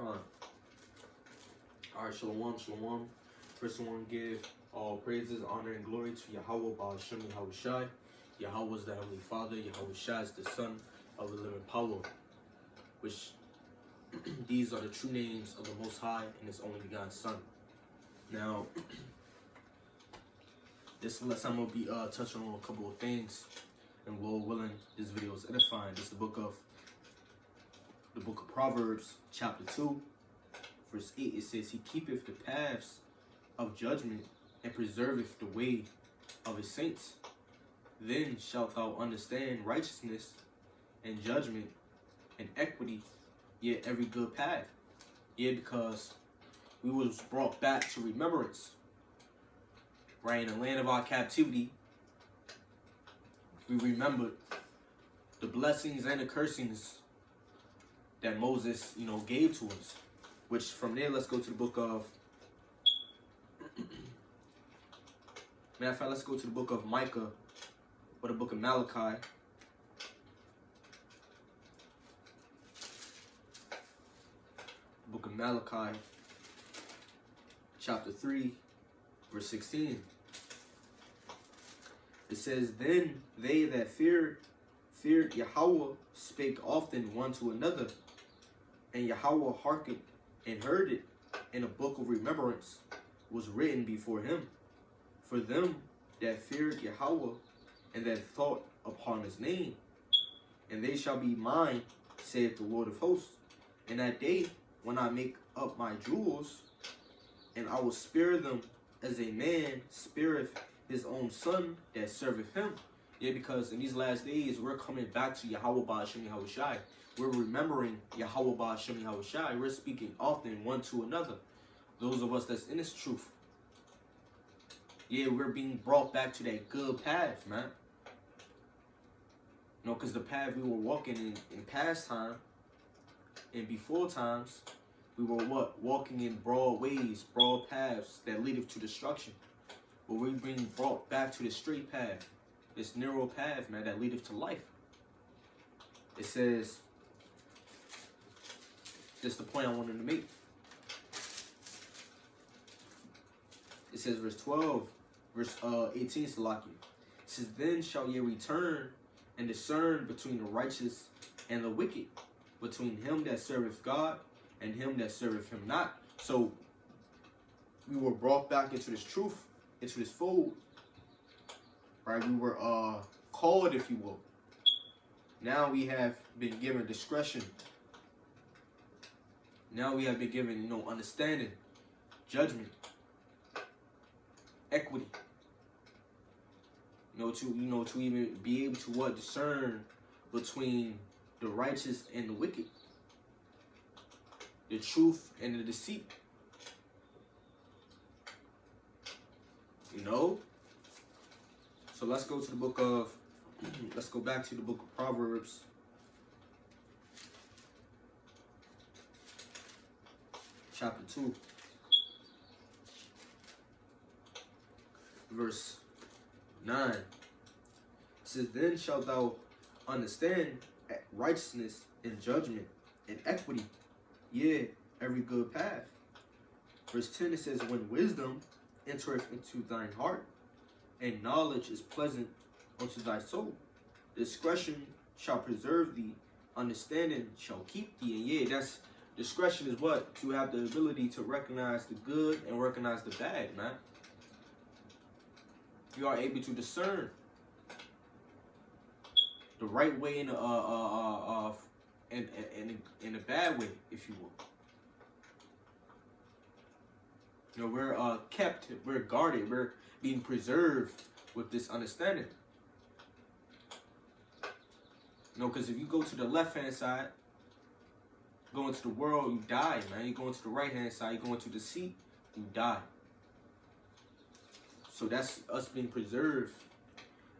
Con. Alright, shalom, shalom. First I want to give all praises, honor, and glory to Yahweh, Ba'ashem, Yahushai. Yahweh is the Heavenly Father, Yahushai is the Son of the living power, which these are the true names of the Most High and His only begotten Son. Now, this lesson I'm going to be touching on a couple of things, and Lord willing, this video is edifying. This is the book of Proverbs, chapter 2, verse 8. It says, He keepeth the paths of judgment and preserveth the way of His saints. Then shalt thou understand righteousness and judgment and equity, yet every good path. Yeah, because we was brought back to remembrance. Right, in the land of our captivity, we remembered the blessings and the cursings that Moses, gave to us. Which from there, let's go to the book of, matter of fact, let's go to the book of Micah, or the book of Malachi. Book of Malachi, chapter 3, verse 16. It says, Then they that feared Yahweh spake often one to another, and Yahweh hearkened and heard it, and a book of remembrance was written before him for them that feared Yahweh and that thought upon his name. And they shall be mine, saith the Lord of hosts, in that day when I make up my jewels, and I will spare them as a man spareth his own son that serveth him. Yeah, because in these last days, we're coming back to Yahweh Ba'ashem Yahushai. We're remembering Yahweh Ba'ashem Yahushai. We're speaking often one to another. Those of us that's in this truth. Yeah, we're being brought back to that good path, man. Because the path we were walking in past time and before times, we were walking in broad ways, broad paths that leadeth to destruction. But we're being brought back to the straight path, this narrow path, man, that leadeth to life. It says, this is the point I wanted to make. It says, verse 12, verse 18, Salaki. It says, Then shall ye return and discern between the righteous and the wicked, between him that serveth God and him that serveth him not. So we were brought back into this truth, into this fold. Right? We were called, if you will. Now we have been given discretion. Now we have been given, understanding, judgment, equity. To even be able to discern between the righteous and the wicked, the truth and the deceit. So let's go to the book of, let's go back to the book of Proverbs. Chapter 2. Verse 9. It says, Then shalt thou understand righteousness and judgment and equity, yea, every good path. Verse 10, it says, When wisdom entereth into thine heart, and knowledge is pleasant unto thy soul, discretion shall preserve thee, understanding shall keep thee. And yeah, that's discretion is what? To have the ability to recognize the good and recognize the bad, man. You are able to discern the right way and in a bad way, if you will. We're kept, we're guarded, we're being preserved with this understanding. Because if you go to the left-hand side, go into the world, you die, man. You go into the right-hand side, you go into the seat, you die. So that's us being preserved.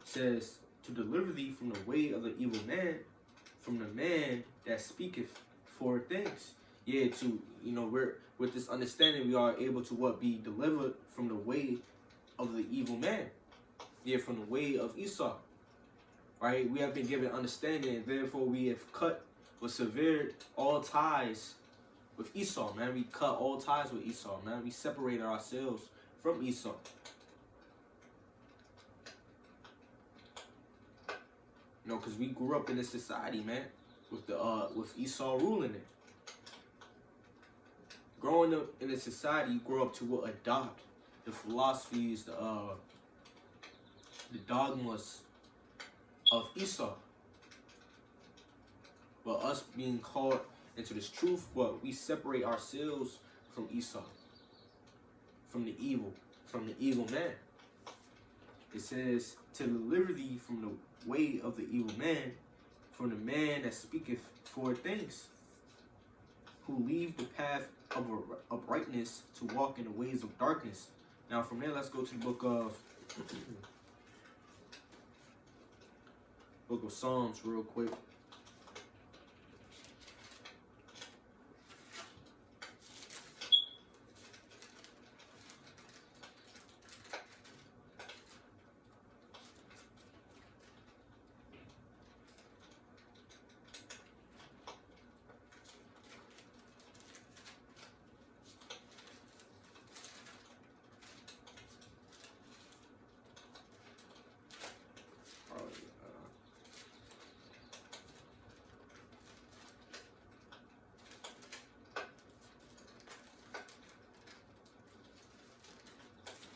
It says, to deliver thee from the way of the evil man, from the man that speaketh for things. Yeah, we're with this understanding, we are able to be delivered from the way of the evil man. Yeah, from the way of Esau. Right? We have been given understanding, and therefore we have cut or severed all ties with Esau, man. We cut all ties with Esau, man. We separated ourselves from Esau. You know, because we grew up in a society, man, with Esau ruling it. Growing up in a society, you grow up to adopt the philosophies, the dogmas of Esau. But us being called into this truth, we separate ourselves from Esau, from the evil man. It says, to deliver thee from the way of the evil man, from the man that speaketh forward things, who leave the path of uprightness to walk in the ways of darkness. Now from there, let's go to the book of Psalms real quick.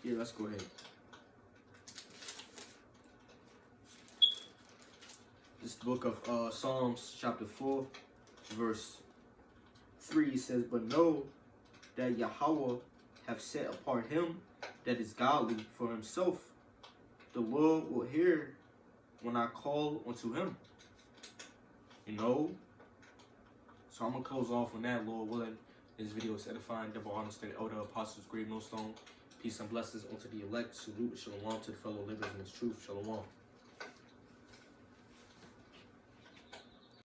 Yeah, let's go ahead. This book of Psalms chapter 4, verse 3 says, but know that Yahweh have set apart him that is godly for himself. The Lord will hear when I call unto him. You know? So I'm going to close off on that, Lord willing. This video is edifying, double honor, steady elder, apostles, grave millstone. Peace and blessings unto the elect. Salute, shalom to the fellow livers in this truth. Shalom.